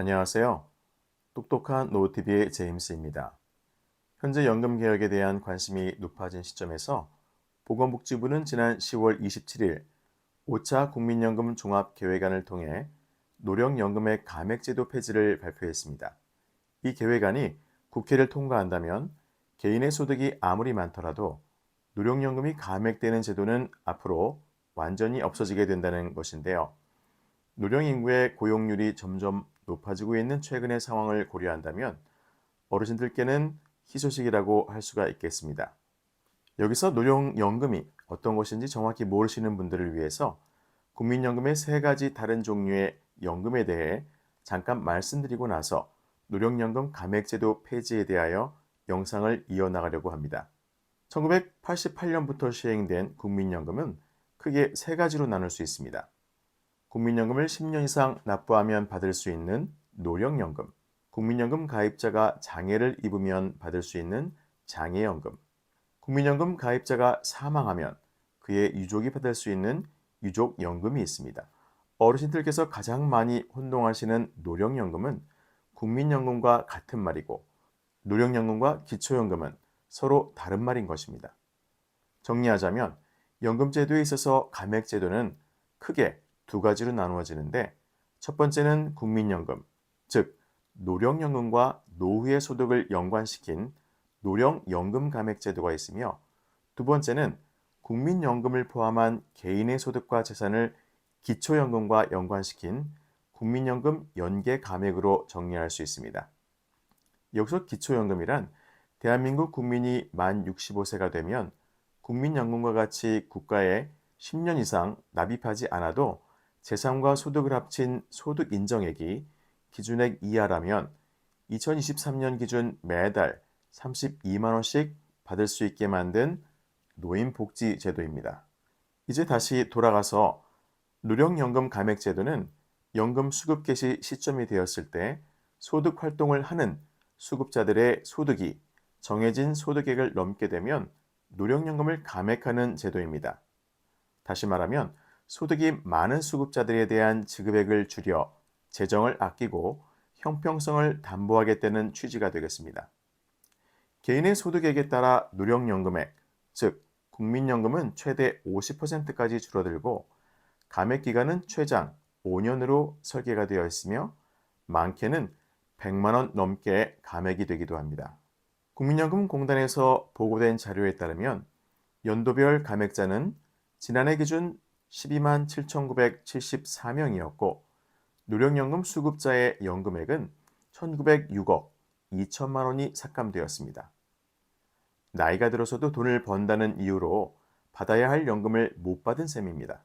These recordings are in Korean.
안녕하세요. 똑똑한 노트비의 제임스입니다. 현재 연금 개혁에 대한 관심이 높아진 시점에서 보건복지부는 지난 10월 27일 5차 국민연금 종합계획안을 통해 노령연금의 감액제도 폐지를 발표했습니다. 이 계획안이 국회를 통과한다면 개인의 소득이 아무리 많더라도 노령연금이 감액되는 제도는 앞으로 완전히 없어지게 된다는 것인데요. 노령 인구의 고용률이 점점 높아지고 있는 최근의 상황을 고려한다면 어르신들께는 희소식이라고 할 수가 있겠습니다. 여기서 노령연금이 어떤 것인지 정확히 모르시는 분들을 위해서 국민연금의 세 가지 다른 종류의 연금에 대해 잠깐 말씀드리고 나서 노령연금 감액제도 폐지에 대하여 영상을 이어나가려고 합니다. 1988년부터 시행된 국민연금은 크게 세 가지로 나눌 수 있습니다. 국민연금을 10년 이상 납부하면 받을 수 있는 노령연금, 국민연금 가입자가 장애를 입으면 받을 수 있는 장애연금, 국민연금 가입자가 사망하면 그의 유족이 받을 수 있는 유족연금이 있습니다. 어르신들께서 가장 많이 혼동하시는 노령연금은 국민연금과 같은 말이고 노령연금과 기초연금은 서로 다른 말인 것입니다. 정리하자면 연금제도에 있어서 감액제도는 크게 두 가지로 나누어지는데 첫 번째는 국민연금, 즉 노령연금과 노후의 소득을 연관시킨 노령연금 감액제도가 있으며 두 번째는 국민연금을 포함한 개인의 소득과 재산을 기초연금과 연관시킨 국민연금 연계 감액으로 정리할 수 있습니다. 여기서 기초연금이란 대한민국 국민이 만 65세가 되면 국민연금과 같이 국가에 10년 이상 납입하지 않아도 재산과 소득을 합친 소득 인정액이 기준액 이하라면 2023년 기준 매달 32만 원씩 받을 수 있게 만든 노인복지제도입니다. 이제 다시 돌아가서 노령연금 감액제도는 연금 수급 개시 시점이 되었을 때 소득 활동을 하는 수급자들의 소득이 정해진 소득액을 넘게 되면 노령연금을 감액하는 제도입니다. 다시 말하면 소득이 많은 수급자들에 대한 지급액을 줄여 재정을 아끼고 형평성을 담보하겠다는 취지가 되겠습니다. 개인의 소득액에 따라 노령연금액, 즉 국민연금은 최대 50%까지 줄어들고 감액 기간은 최장 5년으로 설계가 되어 있으며 많게는 100만 원 넘게 감액이 되기도 합니다. 국민연금공단에서 보고된 자료에 따르면 연도별 감액자는 지난해 기준 12만 7,974명이었고 노령연금 수급자의 연금액은 1,906억 2천만 원이 삭감되었습니다. 나이가 들어서도 돈을 번다는 이유로 받아야 할 연금을 못 받은 셈입니다.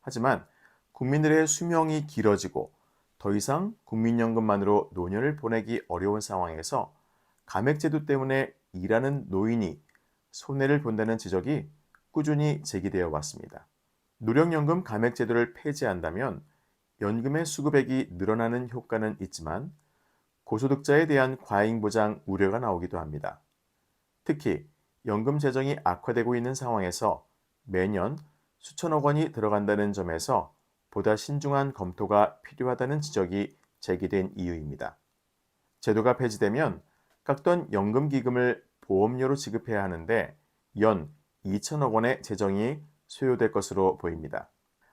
하지만 국민들의 수명이 길어지고 더 이상 국민연금만으로 노년을 보내기 어려운 상황에서 감액제도 때문에 일하는 노인이 손해를 본다는 지적이 꾸준히 제기되어 왔습니다. 노령연금 감액제도를 폐지한다면 연금의 수급액이 늘어나는 효과는 있지만 고소득자에 대한 과잉보장 우려가 나오기도 합니다. 특히 연금 재정이 악화되고 있는 상황에서 매년 수천억 원이 들어간다는 점에서 보다 신중한 검토가 필요하다는 지적이 제기된 이유입니다. 제도가 폐지되면 깎던 연금기금을 보험료로 지급해야 하는데 연 2천억 원의 재정이 소요될 것으로 보입니다.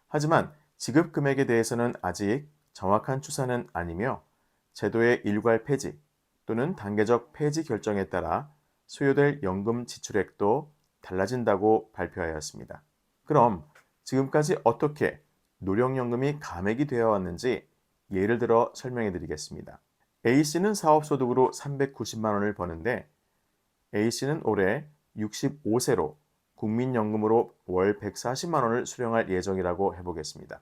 하지만 지급 금액에 대해서는 아직 정확한 추산은 아니며 제도의 일괄 폐지 또는 단계적 폐지 결정에 따라 소요될 연금 지출액도 달라진다고 발표하였습니다. 그럼 지금까지 어떻게 노령연금이 감액이 되어 왔는지 예를 들어 설명해 드리겠습니다. A씨는 사업소득으로 390만 원을 버는데 A씨는 올해 65세로 국민연금으로 월 140만 원을 수령할 예정이라고 해보겠습니다.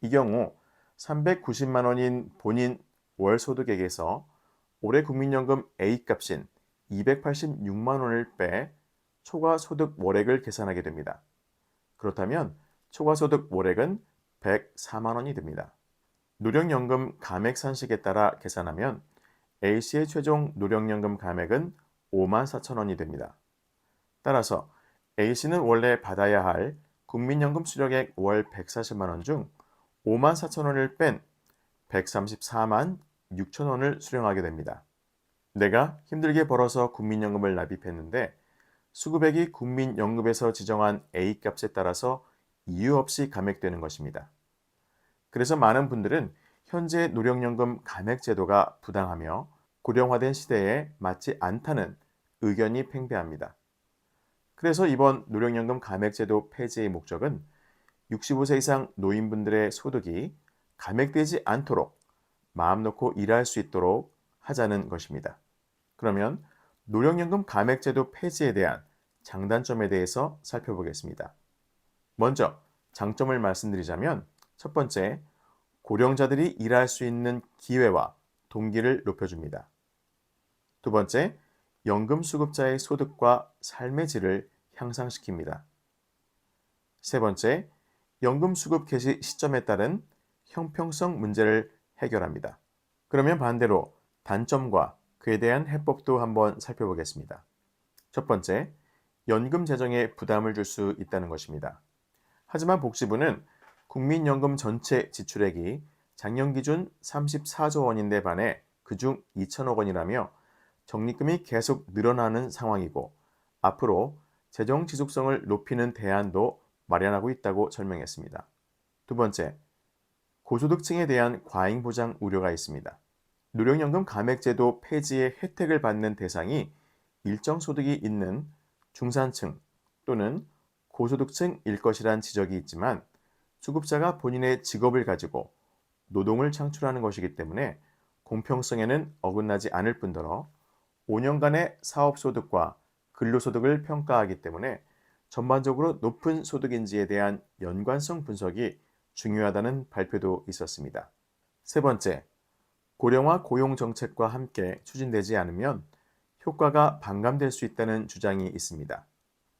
이 경우 390만 원인 본인 월 소득액에서 올해 국민연금 A값인 286만 원을 빼 초과소득 월액을 계산하게 됩니다. 그렇다면 초과소득 월액은 104만 원이 됩니다. 노령연금 감액 산식에 따라 계산하면 A씨의 최종 노령연금 감액은 5만 4천 원이 됩니다. 따라서 A씨는 원래 받아야 할 국민연금 수령액 월 140만 원 중 5만 4천 원을 뺀 134만 6천 원을 수령하게 됩니다. 내가 힘들게 벌어서 국민연금을 납입했는데 수급액이 국민연금에서 지정한 A값에 따라서 이유 없이 감액되는 것입니다. 그래서 많은 분들은 현재 노령연금 감액제도가 부당하며 고령화된 시대에 맞지 않다는 의견이 팽배합니다. 그래서 이번 노령연금 감액제도 폐지의 목적은 65세 이상 노인분들의 소득이 감액되지 않도록 마음 놓고 일할 수 있도록 하자는 것입니다. 그러면 노령연금 감액제도 폐지에 대한 장단점에 대해서 살펴보겠습니다. 먼저 장점을 말씀드리자면 첫 번째, 고령자들이 일할 수 있는 기회와 동기를 높여줍니다. 두 번째, 연금 수급자의 소득과 삶의 질을 향상시킵니다. 세 번째, 연금 수급 개시 시점에 따른 형평성 문제를 해결합니다. 그러면 반대로 단점과 그에 대한 해법도 한번 살펴보겠습니다. 첫 번째, 연금 재정에 부담을 줄 수 있다는 것입니다. 하지만 복지부는 국민연금 전체 지출액이 작년 기준 34조 원인데 반해 그중 2천억 원이라며 적립금이 계속 늘어나는 상황이고 앞으로 재정 지속성을 높이는 대안도 마련하고 있다고 설명했습니다. 두 번째, 고소득층에 대한 과잉 보장 우려가 있습니다. 노령연금 감액제도 폐지의 혜택을 받는 대상이 일정 소득이 있는 중산층 또는 고소득층일 것이란 지적이 있지만 수급자가 본인의 직업을 가지고 노동을 창출하는 것이기 때문에 공평성에는 어긋나지 않을 뿐더러 5년간의 사업소득과 근로소득을 평가하기 때문에 전반적으로 높은 소득인지에 대한 연관성 분석이 중요하다는 발표도 있었습니다. 세 번째, 고령화 고용정책과 함께 추진되지 않으면 효과가 반감될 수 있다는 주장이 있습니다.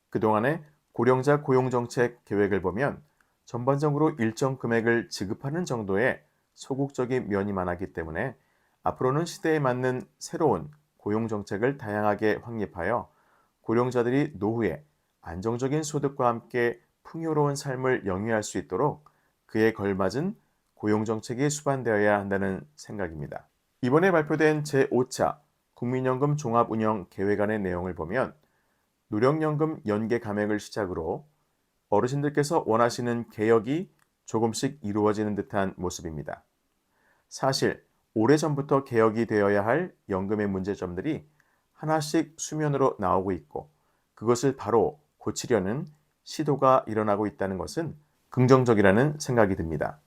그동안의 고령자 고용정책 계획을 보면 전반적으로 일정 금액을 지급하는 정도의 소극적인 면이 많았기 때문에 앞으로는 시대에 맞는 새로운 고용정책을 다양하게 확립하여 고령자들이 노후에 안정적인 소득과 함께 풍요로운 삶을 영위할 수 있도록 그에 걸맞은 고용정책이 수반되어야 한다는 생각입니다. 이번에 발표된 제5차 국민연금 종합운영 계획안의 내용을 보면 노령연금 연계 감액을 시작으로 어르신들께서 원하시는 개혁이 조금씩 이루어지는 듯한 모습입니다. 사실 오래전부터 개혁이 되어야 할 연금의 문제점들이 하나씩 수면으로 나오고 있고 그것을 바로 고치려는 시도가 일어나고 있다는 것은 긍정적이라는 생각이 듭니다.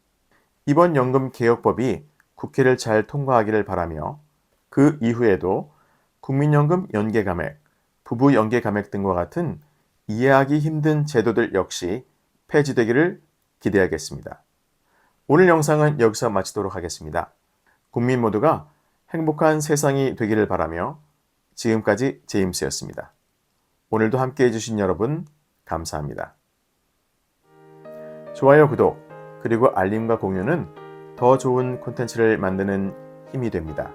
이번 연금 개혁법이 국회를 잘 통과하기를 바라며 그 이후에도 국민연금 연계 감액, 부부 연계 감액 등과 같은 이해하기 힘든 제도들 역시 폐지되기를 기대하겠습니다. 오늘 영상은 여기서 마치도록 하겠습니다. 국민 모두가 행복한 세상이 되기를 바라며 지금까지 제임스였습니다. 오늘도 함께 해주신 여러분 감사합니다. 좋아요, 구독, 그리고 알림과 공유는 더 좋은 콘텐츠를 만드는 힘이 됩니다.